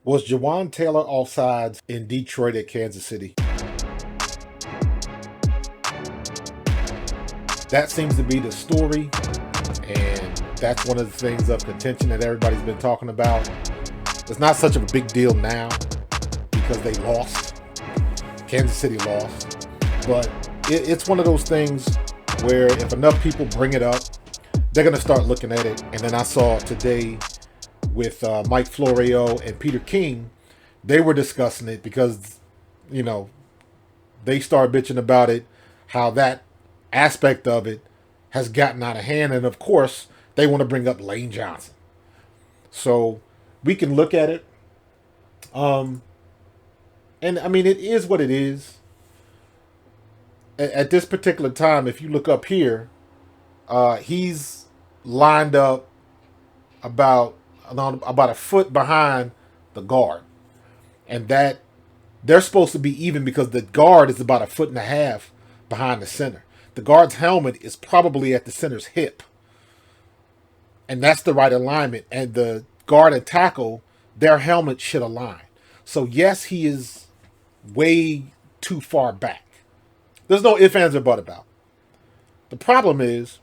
Was Jawaan Taylor offsides in Detroit at Kansas City? That seems to be the story, and that's one of the things of contention that everybody's been talking about. It's not such a big deal now because they lost. Kansas City lost. But it's one of those things where if enough people bring it up, they're going to start looking at it. And then I saw today with Mike Florio and Peter King, they were discussing it because, you know, they started bitching about it, how that aspect of it has gotten out of hand. And of course, they want to bring up Lane Johnson. So we can look at it. And I mean, it is what it is. At this particular time, if you look up here, he's lined up about a foot behind the guard, and that they're supposed to be even because the guard is about a foot and a half behind the center. The guard's helmet is probably at the center's hip, and that's the right alignment. And the guard and tackle, their helmet should align. So yes, he is way too far back. There's no ifs, ands, or but about. The problem is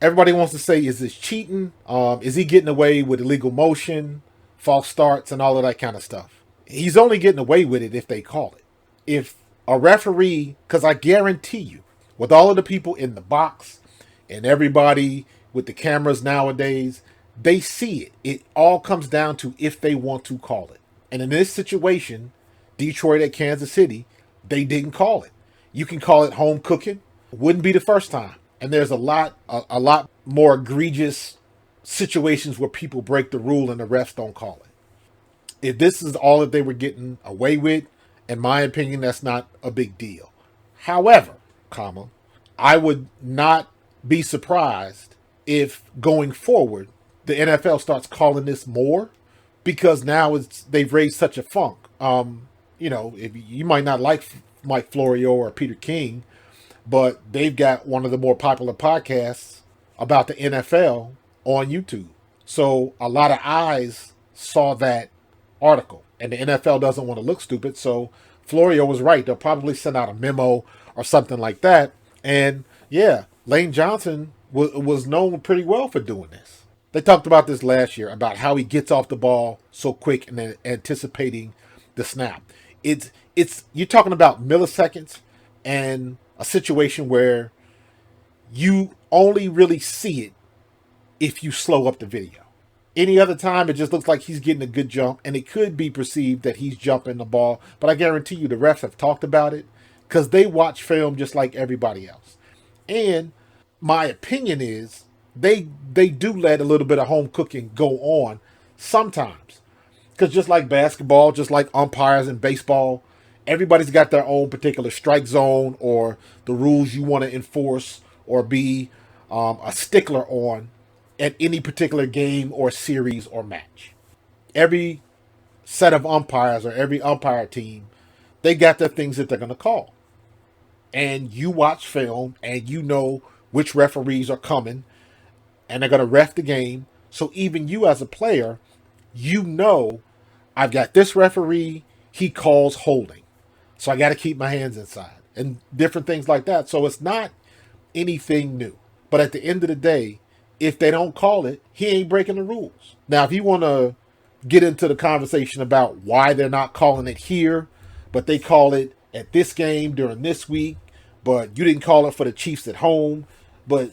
everybody wants to say, is this cheating? Is he getting away with illegal motion, false starts, and all of that kind of stuff? He's only getting away with it if they call it. If a referee, because I guarantee you, with all of the people in the box and everybody with the cameras nowadays, they see it. It all comes down to if they want to call it. And in this situation, Detroit at Kansas City, they didn't call it. You can call it home cooking. Wouldn't be the first time. And there's a lot more egregious situations where people break the rule and the refs don't call it. If this is all that they were getting away with, in my opinion, that's not a big deal. However, I would not be surprised if going forward the NFL starts calling this more, because now they've raised such a funk. If you might not like Mike Florio or Peter King, but they've got one of the more popular podcasts about the NFL on YouTube. So a lot of eyes saw that article, and the NFL doesn't want to look stupid. So Florio was right. They'll probably send out a memo or something like that. And yeah, Lane Johnson was known pretty well for doing this. They talked about this last year, about how he gets off the ball so quick and then anticipating the snap. It's you're talking about milliseconds and a situation where you only really see it if you slow up the video. Any other time, it just looks like he's getting a good jump, and it could be perceived that he's jumping the ball. But I guarantee you the refs have talked about it because they watch film just like everybody else. And my opinion is they do let a little bit of home cooking go on sometimes. Because just like basketball, just like umpires in baseball, everybody's got their own particular strike zone or the rules you want to enforce or be a stickler on at any particular game or series or match. Every set of umpires or every umpire team, they got their things that they're going to call. And you watch film and you know which referees are coming and they're going to ref the game. So even you as a player, you know, I've got this referee, he calls holding. So I got to keep my hands inside and different things like that. So it's not anything new. But at the end of the day, if they don't call it, he ain't breaking the rules. Now, if you want to get into the conversation about why they're not calling it here, but they call it at this game during this week, but you didn't call it for the Chiefs at home, but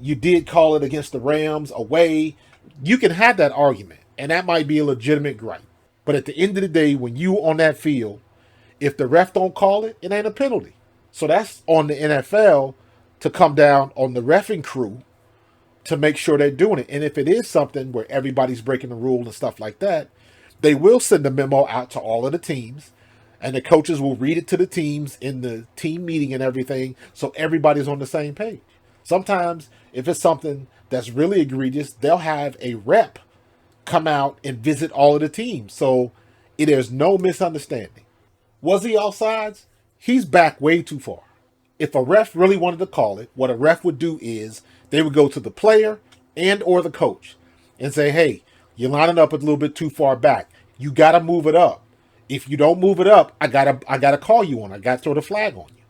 you did call it against the Rams away, you can have that argument, and that might be a legitimate gripe. But at the end of the day, when you on that field, if the ref don't call it, it ain't a penalty. So that's on the NFL to come down on the reffing crew to make sure they're doing it. And if it is something where everybody's breaking the rule and stuff like that, they will send a memo out to all of the teams, and the coaches will read it to the teams in the team meeting and everything, so everybody's on the same page. Sometimes, if it's something that's really egregious, they'll have a rep come out and visit all of the teams, so there's no misunderstanding. Was he offsides? He's back way too far. If a ref really wanted to call it, what a ref would do is they would go to the player and or the coach and say, hey, you're lining up a little bit too far back. You gotta move it up. If you don't move it up, I gotta call you on it. I gotta throw the flag on you.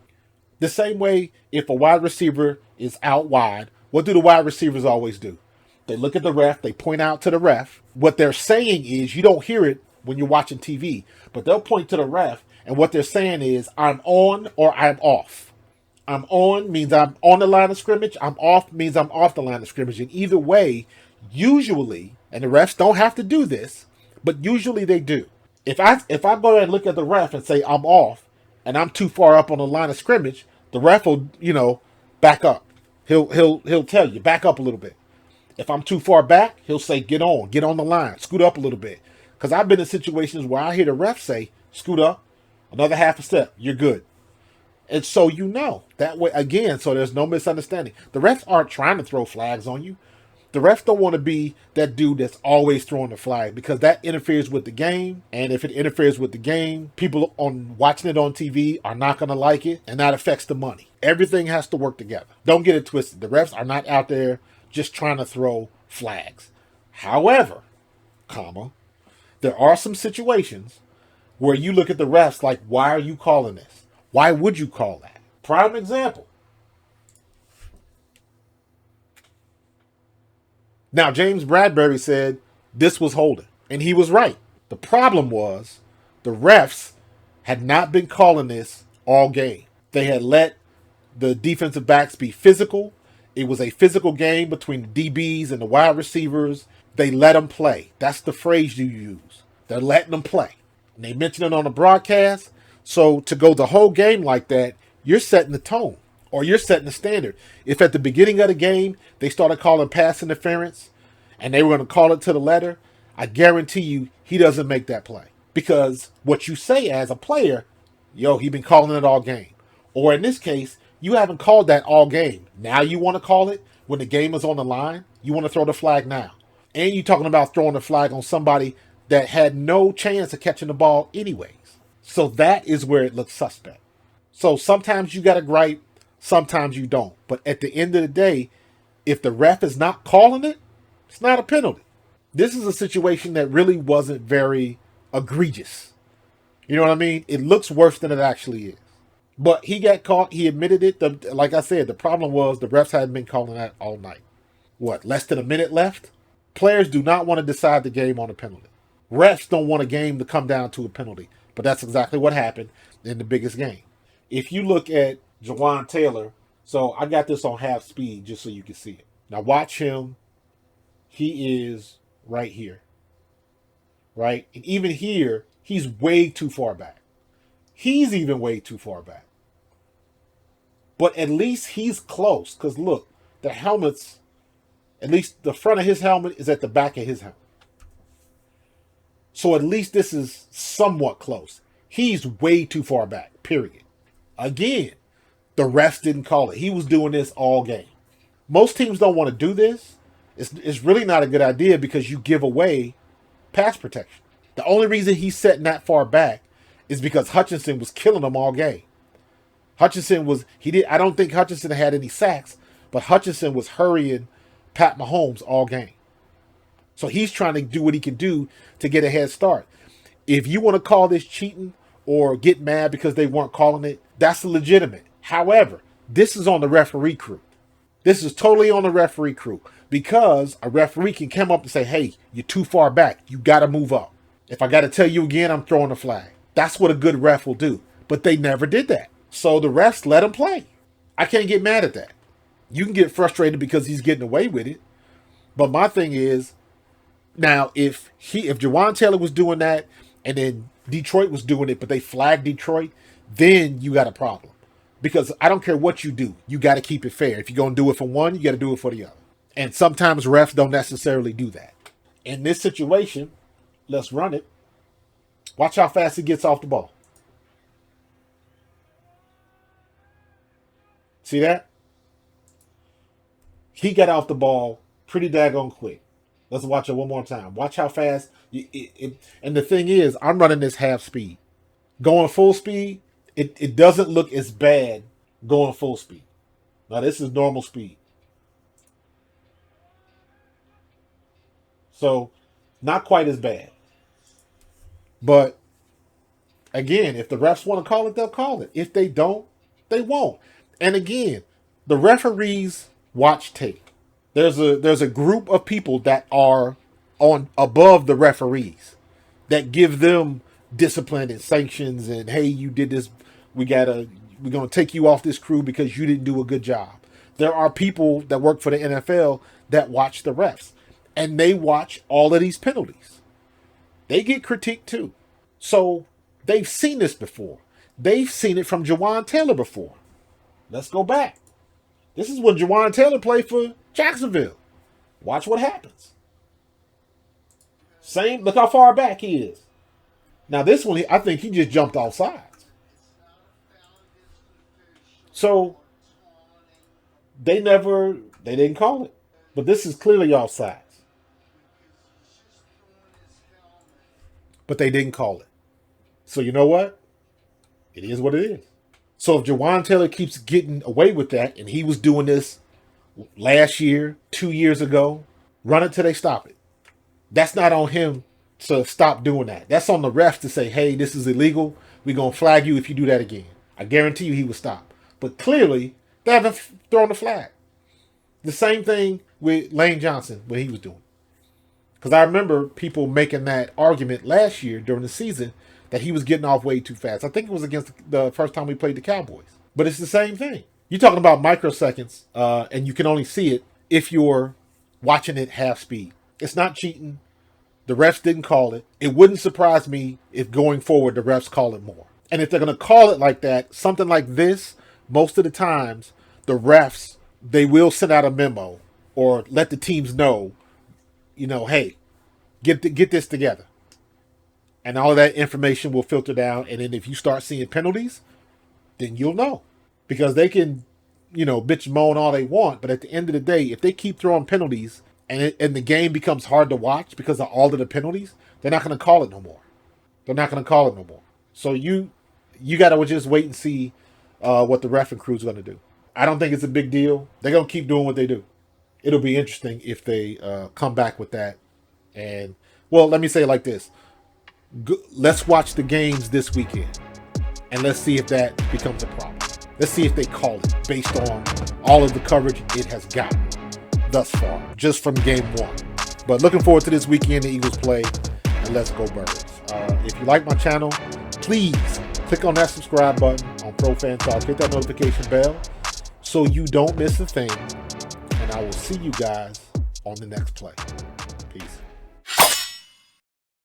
The same way, if a wide receiver is out wide, what do the wide receivers always do? They look at the ref, they point out to the ref. What they're saying is, you don't hear it when you're watching TV, but they'll point to the ref, and what they're saying is, I'm on or I'm off. I'm on means I'm on the line of scrimmage. I'm off means I'm off the line of scrimmage. And either way, usually, and the refs don't have to do this, but usually they do. If I go and look at the ref and say I'm off and I'm too far up on the line of scrimmage, the ref will, back up. He'll tell you, back up a little bit. If I'm too far back, he'll say get on the line, scoot up a little bit. Because I've been in situations where I hear the ref say, scoot up, another half a step, you're good. And so that way again, so there's no misunderstanding. The refs aren't trying to throw flags on you. The refs don't want to be that dude that's always throwing the flag, because that interferes with the game. And if it interferes with the game, people on watching it on TV are not going to like it, and that affects the money. Everything has to work together. Don't get it twisted. The refs are not out there just trying to throw flags. However, there are some situations where you look at the refs like, why are you calling this? Why would you call that? Prime example. Now, James Bradbury said this was holding, and he was right. The problem was the refs had not been calling this all game. They had let the defensive backs be physical. It was a physical game between the DBs and the wide receivers. They let them play. That's the phrase you use. They're letting them play. And they mentioned it on the broadcast. So to go the whole game like that, you're setting the tone, or you're setting the standard. If at the beginning of the game they started calling pass interference and they were going to call it to the letter, I guarantee you he doesn't make that play. Because what you say as a player, he been calling it all game. Or in this case, you haven't called that all game. Now you want to call it when the game is on the line? You want to throw the flag now. And you're talking about throwing the flag on somebody that had no chance of catching the ball anyways. So that is where it looks suspect. So sometimes you got to gripe, sometimes you don't. But at the end of the day, if the ref is not calling it, it's not a penalty. This is a situation that really wasn't very egregious. You know what I mean? It looks worse than it actually is. But he got caught. He admitted it. Like I said, the problem was the refs hadn't been calling that all night. Less than a minute left? Players do not want to decide the game on a penalty. Refs don't want a game to come down to a penalty. But that's exactly what happened in the biggest game. If you look at Jawaan Taylor, so I got this on half speed just so you can see it. Now watch him. He is right here. Right? And even here, he's way too far back. He's even way too far back. But at least he's close. Because look, the helmet's, at least the front of his helmet is at the back of his helmet. So at least this is somewhat close. He's way too far back, period. Again, the refs didn't call it. He was doing this all game. Most teams don't want to do this. It's really not a good idea because you give away pass protection. The only reason he's setting that far back is because Hutchinson was killing him all game. I don't think Hutchinson had any sacks, but Hutchinson was hurrying Pat Mahomes all game. So he's trying to do what he can do to get a head start. If you want to call this cheating or get mad because they weren't calling it, that's legitimate. However, this is on the referee crew. This is totally on the referee crew because a referee can come up and say, hey, you're too far back. You got to move up. If I got to tell you again, I'm throwing a flag. That's what a good ref will do. But they never did that. So the refs let him play. I can't get mad at that. You can get frustrated because he's getting away with it. But my thing is, now if Jawaan Taylor was doing that and then Detroit was doing it, but they flagged Detroit, then you got a problem. Because I don't care what you do, you got to keep it fair. If you're going to do it for one, you got to do it for the other. And sometimes refs don't necessarily do that. In this situation, let's run it. Watch how fast he gets off the ball. See that? He got off the ball pretty daggone quick. Let's watch it one more time. Watch how fast. And the thing is, I'm running this half speed. Going full speed, it doesn't look as bad going full speed. Now, this is normal speed. So, not quite as bad. But again, if the refs want to call it, they'll call it. If they don't, they won't. And again, the referees watch tape. There's a group of people that are on above the referees that give them discipline and sanctions and, hey, you did this, we're gonna take you off this crew because you didn't do a good job. There are people that work for the NFL that watch the refs, and they watch all of these penalties. They get critiqued too. So they've seen this before. They've seen it from Jawaan Taylor before. Let's go back. This is when Jawaan Taylor played for Jacksonville. Watch what happens. Same, look how far back he is. Now this one, I think he just jumped off sides. So they didn't call it. But this is clearly off sides. But they didn't call it. So you know what? It is what it is. So if Jawaan Taylor keeps getting away with that, and he was doing this last year, 2 years ago, run it till they stop it. That's not on him to stop doing that. That's on the refs to say, hey, this is illegal. We're going to flag you if you do that again. I guarantee you he would stop. But clearly, they haven't thrown the flag. The same thing with Lane Johnson, what he was doing. Because I remember people making that argument last year during the season that he was getting off way too fast. I think it was against the first time we played the Cowboys. But it's the same thing. You're talking about microseconds, and you can only see it if you're watching it half speed. It's not cheating. The refs didn't call it. It wouldn't surprise me if going forward the refs call it more. And if they're going to call it like that, something like this, most of the times, the refs, they will send out a memo or let the teams know, hey, get this together. And all of that information will filter down. And then if you start seeing penalties, then you'll know. Because they can, bitch and moan all they want. But at the end of the day, if they keep throwing penalties and the game becomes hard to watch because of all of the penalties, they're not going to call it no more. So you got to just wait and see what the ref and crew's going to do. I don't think it's a big deal. They're going to keep doing what they do. It'll be interesting if they come back with that. And, well, let me say it like this. Let's watch the games this weekend. And let's see if that becomes a problem. Let's see if they call it based on all of the coverage it has gotten thus far, just from game one. But looking forward to this weekend the Eagles play, and let's go Birds. If you like my channel, please click on that subscribe button on Pro Fan Talk. Hit that notification bell so you don't miss a thing. And I will see you guys on the next play.